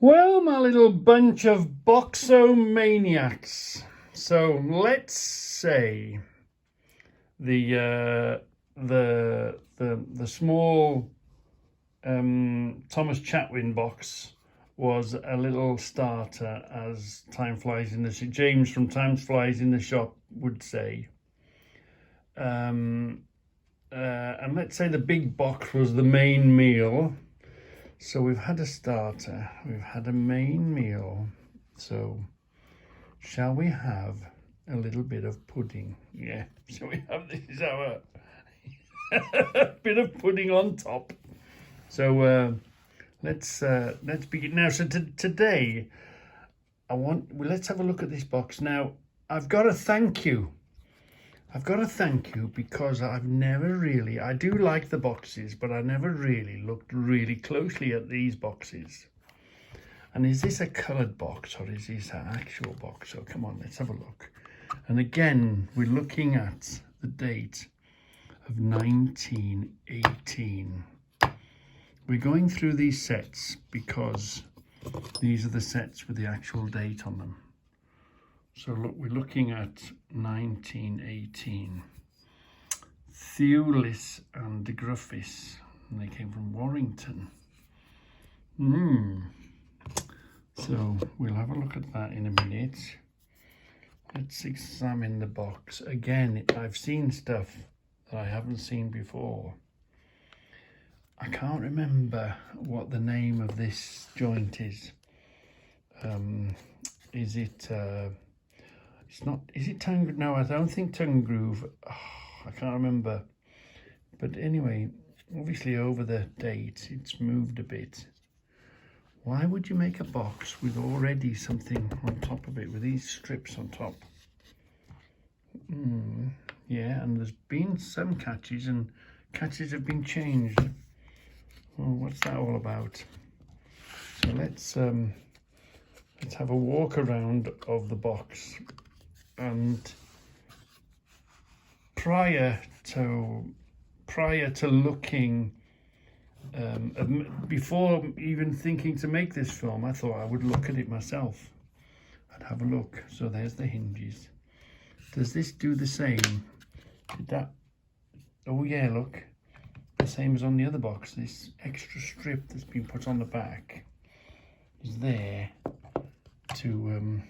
Well, my little bunch of boxomaniacs. So let's say the small Thomas Chatwin box was a little starter, as Time Flies in the James from Time Flies in the Shop would say. And let's say the big box was the main meal. So we've had a starter, we've had a main meal. So shall we have a little bit of pudding? Yeah, shall we have, this is our bit of pudding on top. So let's begin now. So today let's have a look at this box. Now I've got to thank you because I do like the boxes, but I never really looked really closely at these boxes. And is this a coloured box or is this an actual box? So come on, let's have a look. And again, we're looking at the date of 1918. We're going through these sets because these are the sets with the actual date on them. So look, we're looking at 1918. Thewlis and Griffith, and they came from Warrington. So we'll have a look at that in a minute. Let's examine the box. Again, I've seen stuff that I haven't seen before. I can't remember what the name of this joint is. Is it... is it tongue? No, I don't think tongue groove. I can't remember. But anyway, obviously over the date, it's moved a bit. Why would you make a box with already something on top of it, with these strips on top? Yeah, and there's been some catches, and catches have been changed. Well, what's that all about? So let's have a walk around of the box. And prior to looking, before even thinking to make this film, I thought I would look at it myself. I'd have a look. So there's the hinges. Does this do the same? Did that? Oh yeah, look, the same as on the other box. This extra strip that's been put on the back is there to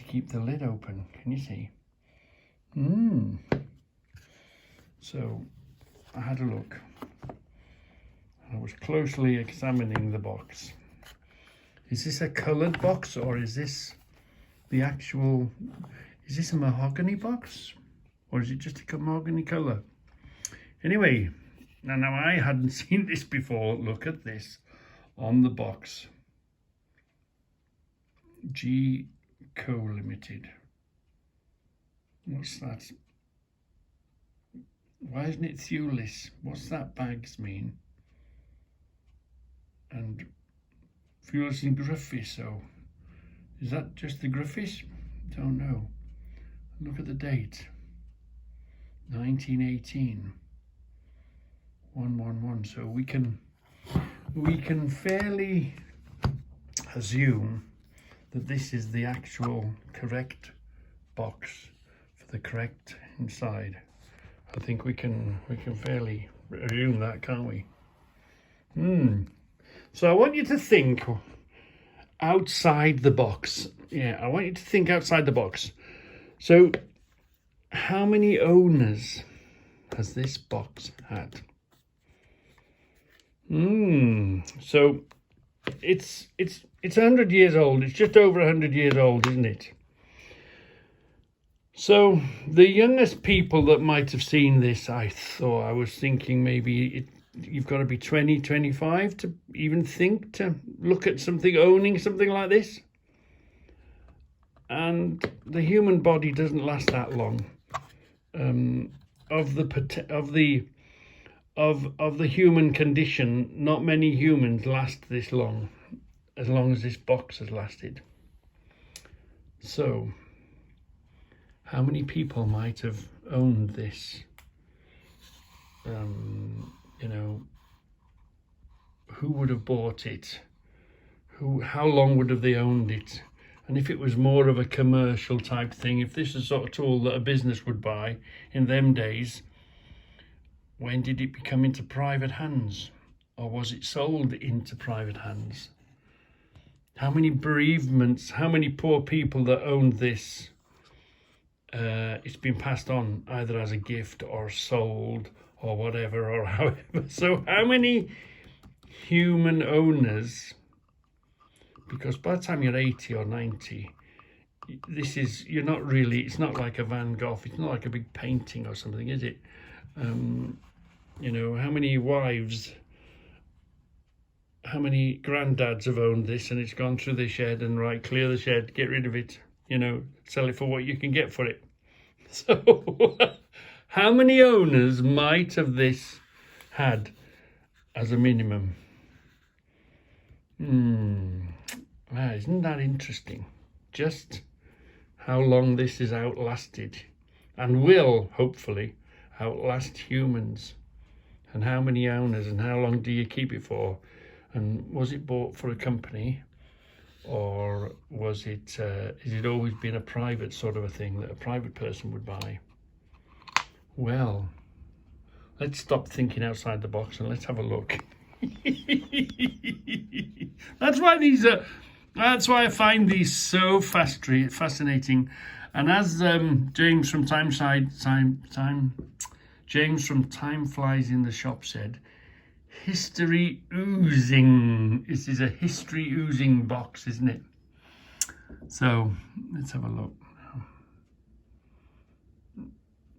keep the lid open. Can you see? So I had a look. I was closely examining the box. Is this a coloured box or is this the actual... Is this a mahogany box or is it just a mahogany colour? Anyway, now I hadn't seen this before. Look at this on the box. G Co Limited. What's that? Why isn't it Thewlis? What's that bags mean? And Thewlis and Griffith. So is that just the Griffiths? Don't know. Look at the date. 1918. 111. So we can fairly assume that this is the actual correct box for the correct inside. I think we can fairly assume that, can't we? So I want you to think outside the box. Yeah, I want you to think outside the box. So how many owners has this box had? So it's 100 years old. It's just over 100 years old, isn't it? So the youngest people that might have seen this, I was thinking maybe you've got to be 20, 25 to even think to look at owning something like this. And the human body doesn't last that long. Of the human condition, not many humans last this long, as long as this box has lasted. So, how many people might have owned this? Who would have bought it? how long would have they owned it? And if it was more of a commercial type thing, if this is the sort of tool that a business would buy in them days, when did it become into private hands? Or was it sold into private hands? How many bereavements, how many poor people that owned this, it's been passed on either as a gift or sold or whatever or however. So how many human owners, because by the time you're 80 or 90, you're not really, it's not like a Van Gogh, it's not like a big painting or something, is it? You know, how many wives, how many granddads have owned this and it's gone through the shed and right, clear the shed, get rid of it, you know, sell it for what you can get for it. So how many owners might have this had as a minimum? Wow, isn't that interesting? Just how long this is outlasted and will hopefully outlast humans, and how many owners and how long do you keep it for, and was it bought for a company, or was it has it always been a private sort of a thing that a private person would buy? Well, let's stop thinking outside the box and let's have a look. That's why I find these so fascinating. And as James from James from Time Flies in the Shop said, history oozing. This is a history oozing box, isn't it? So let's have a look.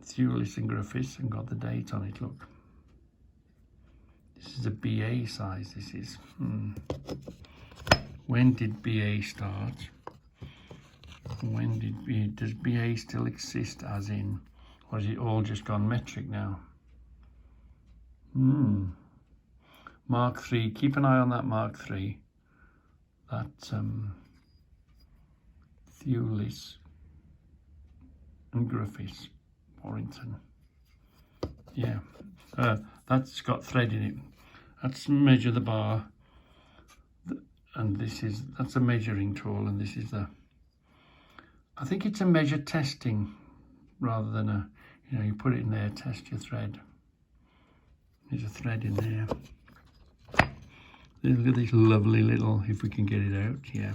Thewlis and Griffith, and got the date on it. Look. This is a BA size, this is. When did BA start? Does BA still exist as in, or has it all just gone metric now? Mark III, keep an eye on that Mark III. That Thewlis and Griffith Warrington. Yeah, that's got thread in it. That's measure the bar, and that's a measuring tool, and this is I think it's a measure testing rather than you put it in there, test your thread. There's a thread in there. Look at this lovely little, if we can get it out, yeah.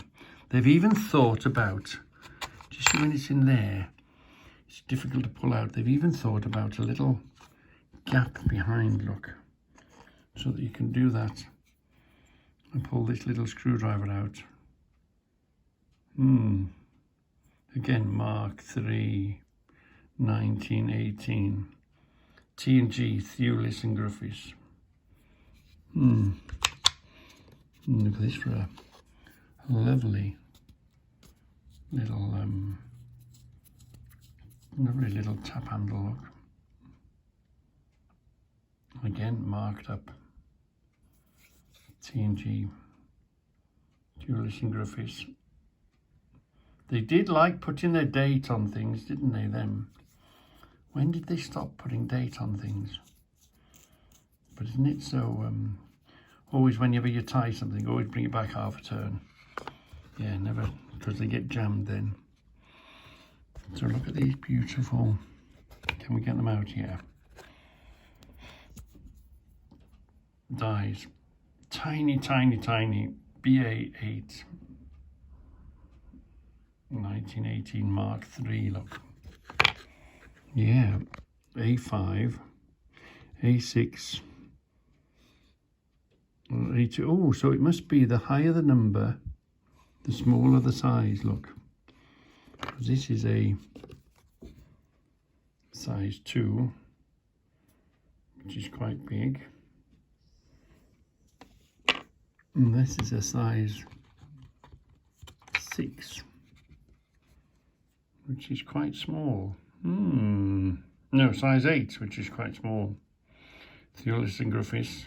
They've even thought about, do you see when it's in there, it's difficult to pull out. They've even thought about a little gap behind, look, so that you can do that and pull this little screwdriver out. Again, Mark III, 1918. T&G, Thewlis and Griffith. Look at this for a lovely little, lovely little tap handle, look. Again, marked up. T&G, Thewlis and Griffith. They did like putting their date on things, didn't they, them? When did they stop putting date on things? But isn't it so, always whenever you tie something, always bring it back half a turn. Yeah, never, because they get jammed then. So look at these beautiful, can we get them out here? Dies. Tiny, tiny, tiny. BA8. 1918 Mark III, look. Yeah. A5. A6. A2. Oh, so it must be the higher the number, the smaller the size, look. This is a size 2, which is quite big. And this is a size 6, which is quite small. No, size 8, which is quite small. Thewlis and Griffith,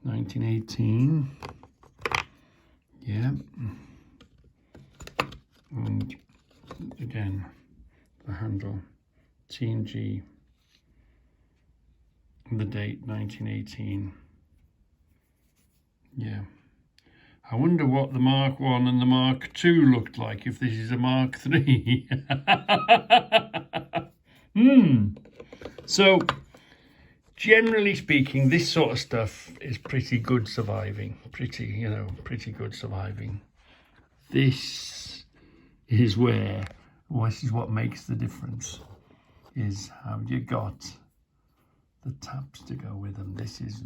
1918. Yeah. And again, the handle, T&G, and the date, 1918. Yeah. I wonder what the Mark 1 and the Mark 2 looked like if this is a Mark 3. So, generally speaking, this sort of stuff is pretty good surviving. Pretty good surviving. This is where, well, this is what makes the difference, is have you got the taps to go with them. This is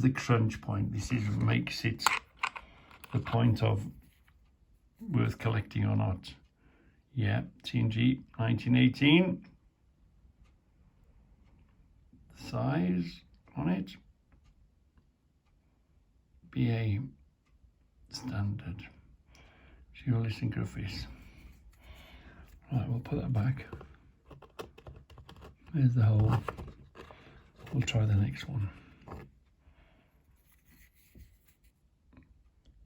the crunch point. This is what makes it the point of worth collecting or not. Yeah, T&G 1918. Size on it. BA standard. THewlis and Griffith. Right, we'll put that back. There's the hole. We'll try the next one.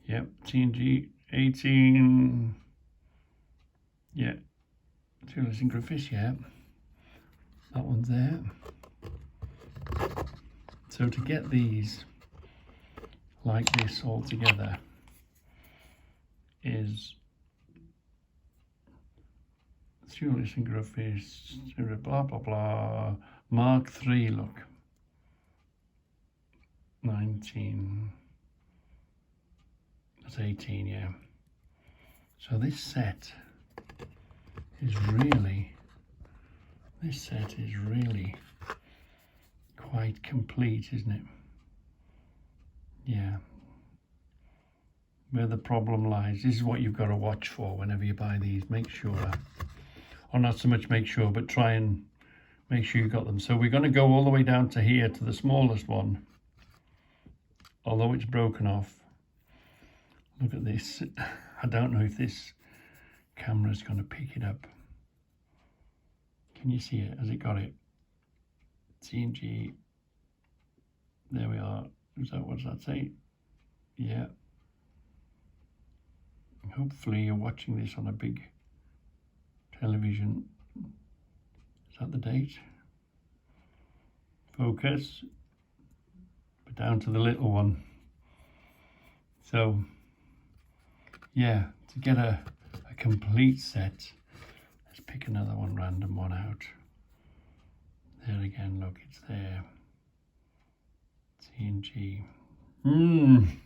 Yep, T&G 18. Yeah, THewlis and Griffith, yeah. That one's there. So to get these like this all together is THewlis and Griffith, blah, blah, blah, Mark 3, look. 19. That's 18, yeah. So this set is really quite complete, isn't it? Yeah. Where the problem lies, this is what you've got to watch for whenever you buy these. Make sure, or not so much make sure, but try and make sure you got them. So we're going to go all the way down to here, to the smallest one, although it's broken off. Look at this. I don't know if this camera's going to pick it up. Can you see it? Has it got it? T&G. There we are. What does that say? Yeah. Hopefully you're watching this on a big television. Is that the date? Focus. But down to the little one. So, yeah, to get a complete set, let's pick another one, random one out. There again, look, it's there. T&G. And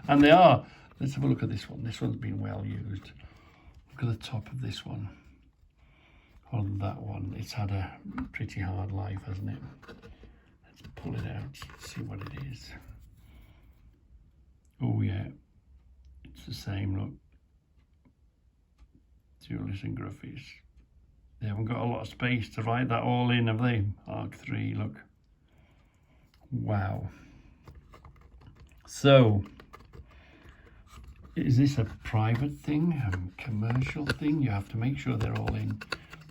they are. Let's have a look at this one. This one's been well used. Look at the top of this one. On that one, it's had a pretty hard life, hasn't it? Let's pull it out, see what it is. Oh yeah, it's the same, look. THewlis and Griffith. They haven't got a lot of space to write that all in, have they? Mark 3, look. Wow. So, is this a private thing, a commercial thing? You have to make sure they're all in,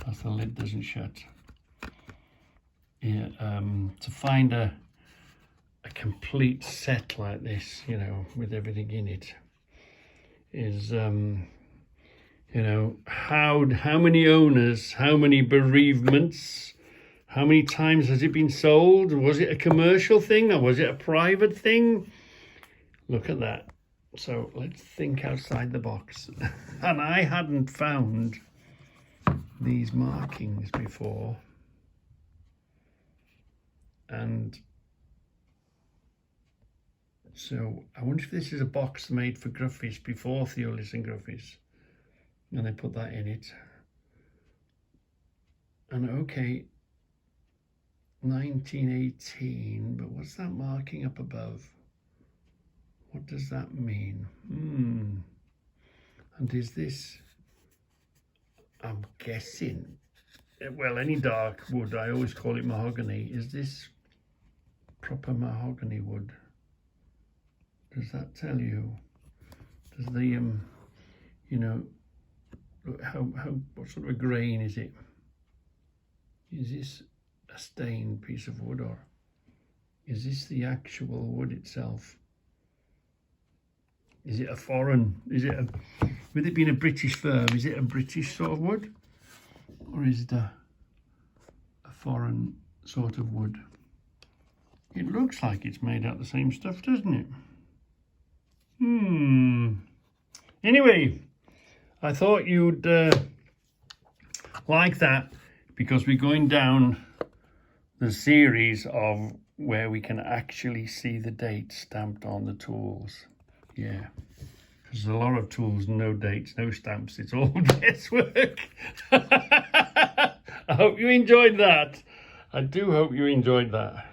else the lid doesn't shut. Yeah, to find a complete set like this, you know, with everything in it, is, you know, how many owners, how many bereavements, how many times has it been sold? Was it a commercial thing or was it a private thing? Look at that. So let's think outside the box. And I hadn't found these markings before. And so I wonder if this is a box made for Griffiths before THewlis and Griffiths. And they put that in it. And okay, 1918, but what's that marking up above? What does that mean? And is this, I'm guessing, well, any dark wood, I always call it mahogany. Is this proper mahogany wood? Does that tell you? Does the, you know, what sort of a grain is it? Is this a stained piece of wood, or is this the actual wood itself? Is it a foreign, with it being a British firm, is it a British sort of wood? Or is it a foreign sort of wood? It looks like it's made out of the same stuff, doesn't it? Anyway, I thought you'd like that, because we're going down the series of where we can actually see the date stamped on the tools. Yeah, because there's a lot of tools, no dates, no stamps, it's all guesswork. I hope you enjoyed that. I do hope you enjoyed that.